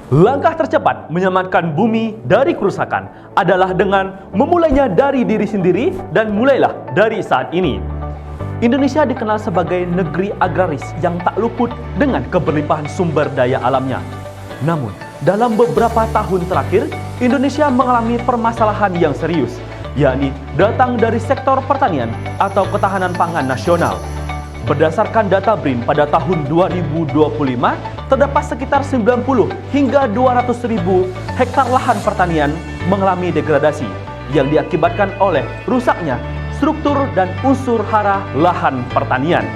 Langkah tercepat menyelamatkan bumi dari kerusakan adalah dengan memulainya dari diri sendiri dan mulailah dari saat ini. Indonesia dikenal sebagai negeri agraris yang tak luput dengan keberlimpahan sumber daya alamnya. Namun, dalam beberapa tahun terakhir, Indonesia mengalami permasalahan yang serius, yakni datang dari sektor pertanian atau ketahanan pangan nasional. Berdasarkan data BRIN pada tahun 2025, terdapat sekitar 90 hingga 200 ribu hektar lahan pertanian mengalami degradasi yang diakibatkan oleh rusaknya struktur dan unsur hara lahan pertanian.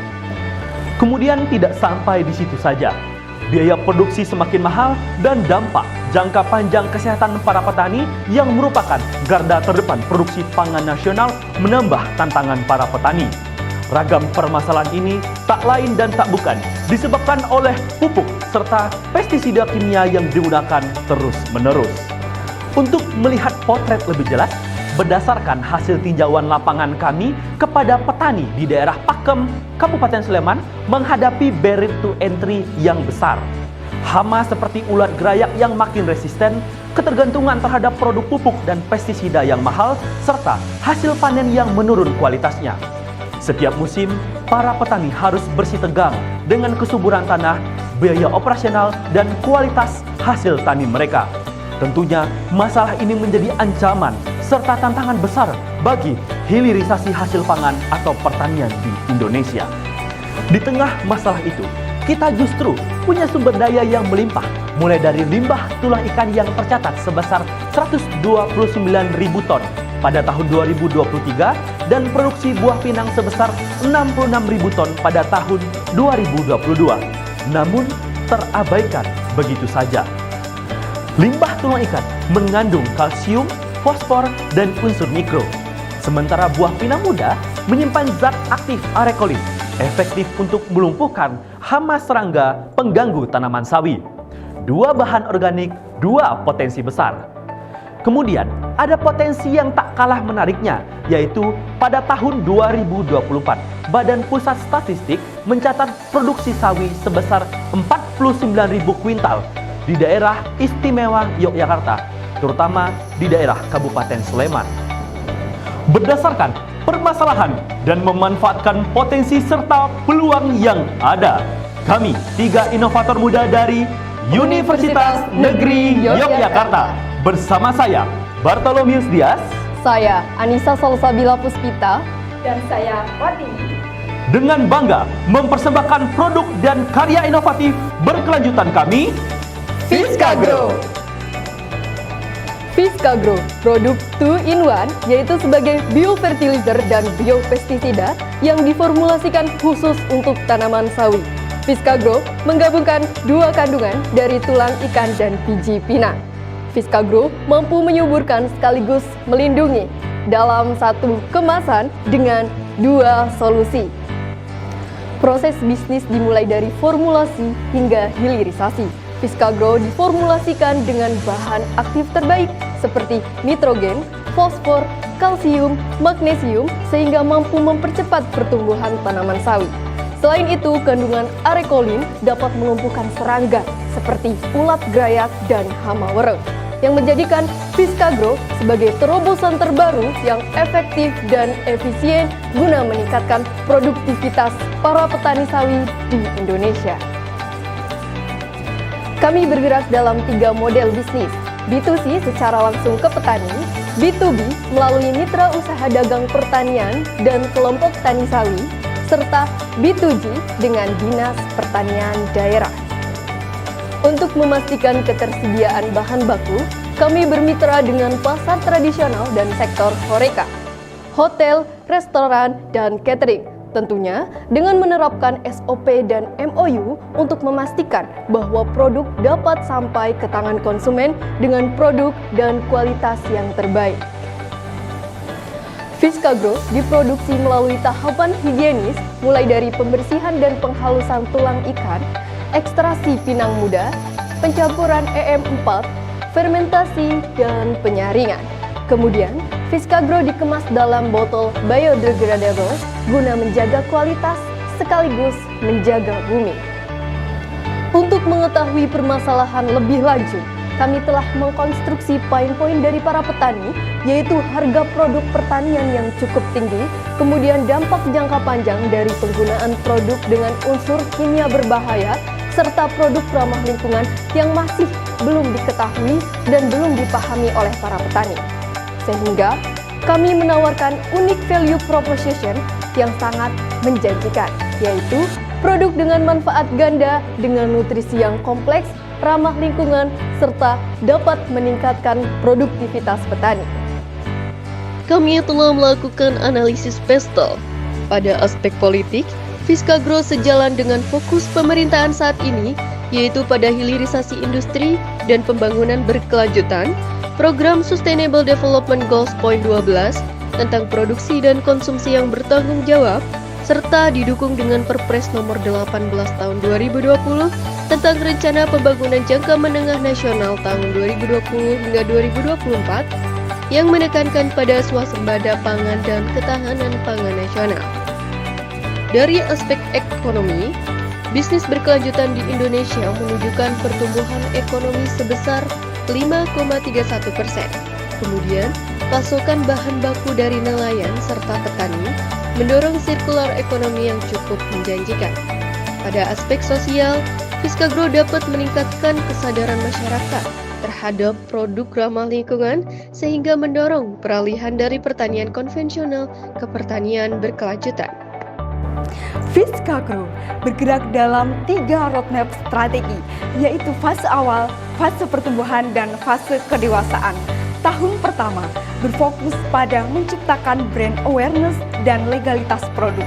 Kemudian tidak sampai di situ saja, biaya produksi semakin mahal dan dampak jangka panjang kesehatan para petani yang merupakan garda terdepan produksi pangan nasional menambah tantangan para petani. Ragam permasalahan ini tak lain dan tak bukan disebabkan oleh pupuk serta pestisida kimia yang digunakan terus-menerus. Untuk melihat potret lebih jelas, berdasarkan hasil tinjauan lapangan kami kepada petani di daerah Pakem, Kabupaten Sleman menghadapi barrier to entry yang besar. Hama seperti ulat gerayak yang makin resisten, ketergantungan terhadap produk pupuk dan pestisida yang mahal, serta hasil panen yang menurun kualitasnya. Setiap musim, para petani harus bersitegang dengan kesuburan tanah, biaya operasional, dan kualitas hasil tani mereka. Tentunya, masalah ini menjadi ancaman serta tantangan besar bagi hilirisasi hasil pangan atau pertanian di Indonesia. Di tengah masalah itu, kita justru punya sumber daya yang melimpah, mulai dari limbah tulang ikan yang tercatat sebesar 129.000 ton pada tahun 2023 dan produksi buah pinang sebesar 66.000 ton pada tahun 2022. Namun terabaikan begitu saja. Limbah tulang ikan mengandung kalsium, fosfor, dan unsur mikro. Sementara buah pinang muda menyimpan zat aktif arekolin, efektif untuk melumpuhkan hama serangga pengganggu tanaman sawi. Dua bahan organik, dua potensi besar. Kemudian, ada potensi yang tak kalah menariknya, yaitu pada tahun 2024, Badan Pusat Statistik mencatat produksi sawi sebesar 49.000 kuintal di daerah istimewa Yogyakarta, terutama di daerah Kabupaten Sleman. Berdasarkan permasalahan dan memanfaatkan potensi serta peluang yang ada, kami, 3 inovator muda dari Universitas Negeri Yogyakarta, bersama saya, Bartolomius Dias, saya, Anissa Salsabila Puspita, dan saya, Fatini, dengan bangga mempersembahkan produk dan karya inovatif berkelanjutan kami, Fiskagro. Fiskagro, produk 2-in-1, yaitu sebagai biofertilizer dan biopestisida yang diformulasikan khusus untuk tanaman sawi. Fiskagro menggabungkan 2 kandungan dari tulang ikan dan biji pinang. Fiskagro mampu menyuburkan sekaligus melindungi dalam satu kemasan dengan 2 solusi. Proses bisnis dimulai dari formulasi hingga hilirisasi. Fiskagro diformulasikan dengan bahan aktif terbaik seperti nitrogen, fosfor, kalsium, magnesium sehingga mampu mempercepat pertumbuhan tanaman sawi. Selain itu, kandungan arekolin dapat melumpuhkan serangga seperti ulat gerayak dan hama wereng, yang menjadikan Fiskagro sebagai terobosan terbaru yang efektif dan efisien guna meningkatkan produktivitas para petani sawi di Indonesia. Kami bergerak dalam 3 model bisnis, B2C secara langsung ke petani, B2B melalui mitra usaha dagang pertanian dan kelompok tani sawi, serta B2G dengan Dinas Pertanian Daerah. Untuk memastikan ketersediaan bahan baku, kami bermitra dengan pasar tradisional dan sektor horeca, hotel, restoran, dan catering. Tentunya dengan menerapkan SOP dan MOU untuk memastikan bahwa produk dapat sampai ke tangan konsumen dengan produk dan kualitas yang terbaik. Fiskagro diproduksi melalui tahapan higienis mulai dari pembersihan dan penghalusan tulang ikan, ekstraksi pinang muda, pencampuran EM4, fermentasi, dan penyaringan. Kemudian, Fiskagro dikemas dalam botol biodegradable guna menjaga kualitas sekaligus menjaga bumi. Untuk mengetahui permasalahan lebih lanjut, kami telah mengkonstruksi poin-poin dari para petani, yaitu harga produk pertanian yang cukup tinggi, kemudian dampak jangka panjang dari penggunaan produk dengan unsur kimia berbahaya, serta produk ramah lingkungan yang masih belum diketahui dan belum dipahami oleh para petani. Sehingga kami menawarkan unique value proposition yang sangat menjanjikan, yaitu produk dengan manfaat ganda, dengan nutrisi yang kompleks, ramah lingkungan, serta dapat meningkatkan produktivitas petani. Kami telah melakukan analisis PESTEL. Pada aspek politik, Fiskagro sejalan dengan fokus pemerintahan saat ini, yaitu pada hilirisasi industri dan pembangunan berkelanjutan, program Sustainable Development Goals Point 12 tentang produksi dan konsumsi yang bertanggung jawab, serta didukung dengan Perpres nomor 18 tahun 2020 tentang Rencana Pembangunan Jangka Menengah Nasional tahun 2020 hingga 2024 yang menekankan pada swasembada pangan dan ketahanan pangan nasional. Dari aspek ekonomi, bisnis berkelanjutan di Indonesia menunjukkan pertumbuhan ekonomi sebesar 5,31%. Kemudian, pasokan bahan baku dari nelayan serta petani mendorong sirkular ekonomi yang cukup menjanjikan. Pada aspek sosial, Fiskagro dapat meningkatkan kesadaran masyarakat terhadap produk ramah lingkungan sehingga mendorong peralihan dari pertanian konvensional ke pertanian berkelanjutan. Fiskagro bergerak dalam 3 roadmap strategi, yaitu fase awal, fase pertumbuhan, dan fase kedewasaan. Tahun pertama berfokus pada menciptakan brand awareness dan legalitas produk.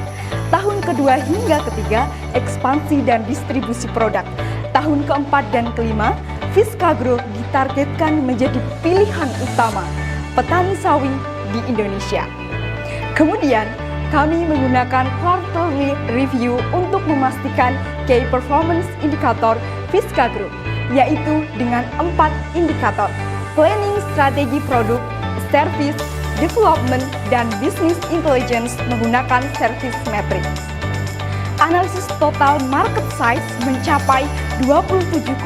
Tahun kedua hingga ketiga, ekspansi dan distribusi produk. Tahun keempat dan kelima, Fiskagro ditargetkan menjadi pilihan utama petani sawi di Indonesia. Kemudian, kami menggunakan quarterly review untuk memastikan key performance indikator Fiskagro, yaitu dengan 4 indikator: planning strategi produk, service, development, dan business intelligence menggunakan service metrics. Analisis total market size mencapai 27,8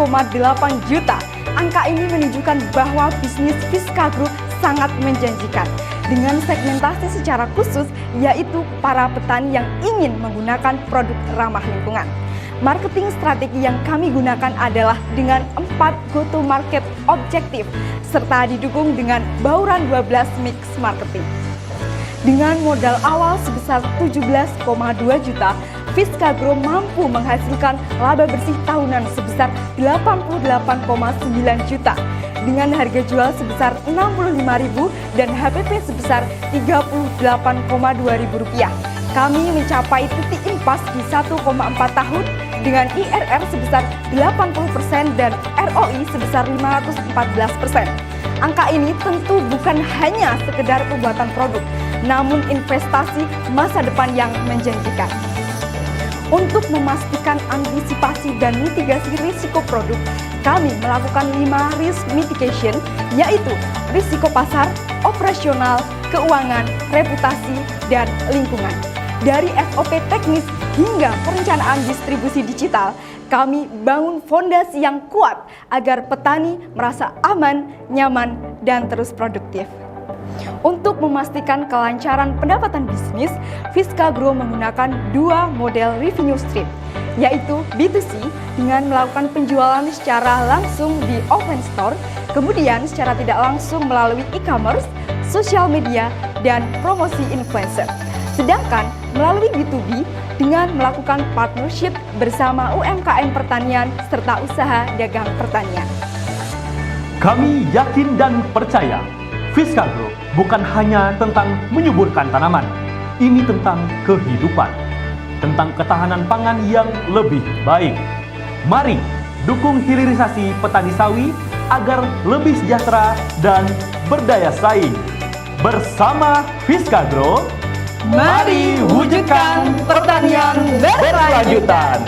juta. Angka ini menunjukkan bahwa bisnis Fiskagro sangat menjanjikan dengan segmentasi secara khusus, yaitu para petani yang ingin menggunakan produk ramah lingkungan. Marketing strategi yang kami gunakan adalah dengan 4 go-to-market objektif, serta didukung dengan bauran 12 mix marketing. Dengan modal awal sebesar 17,2 juta, Fiskagro mampu menghasilkan laba bersih tahunan sebesar 88,9 juta, dengan harga jual sebesar Rp65.000 dan HPP sebesar Rp38,2.000. Kami mencapai titik impas di 1,4 tahun dengan IRR sebesar 80% dan ROI sebesar 514%. Angka ini tentu bukan hanya sekedar pembuatan produk, namun investasi masa depan yang menjanjikan. Untuk memastikan antisipasi dan mitigasi risiko produk, kami melakukan 5 risk mitigation, yaitu risiko pasar, operasional, keuangan, reputasi, dan lingkungan. Dari SOP teknis hingga perencanaan distribusi digital, kami bangun fondasi yang kuat agar petani merasa aman, nyaman, dan terus produktif. Untuk memastikan kelancaran pendapatan bisnis, Fiskagro menggunakan 2 model revenue stream, yaitu B2C dengan melakukan penjualan secara langsung di offline store, kemudian secara tidak langsung melalui e-commerce, sosial media, dan promosi influencer. Sedangkan melalui B2B dengan melakukan partnership bersama UMKM pertanian serta usaha dagang pertanian. Kami yakin dan percaya, Fiskagro bukan hanya tentang menyuburkan tanaman, ini tentang kehidupan, tentang ketahanan pangan yang lebih baik. Mari dukung hilirisasi petani sawi agar lebih sejahtera dan berdaya saing. Bersama Fiskagro, mari wujudkan pertanian berkelanjutan.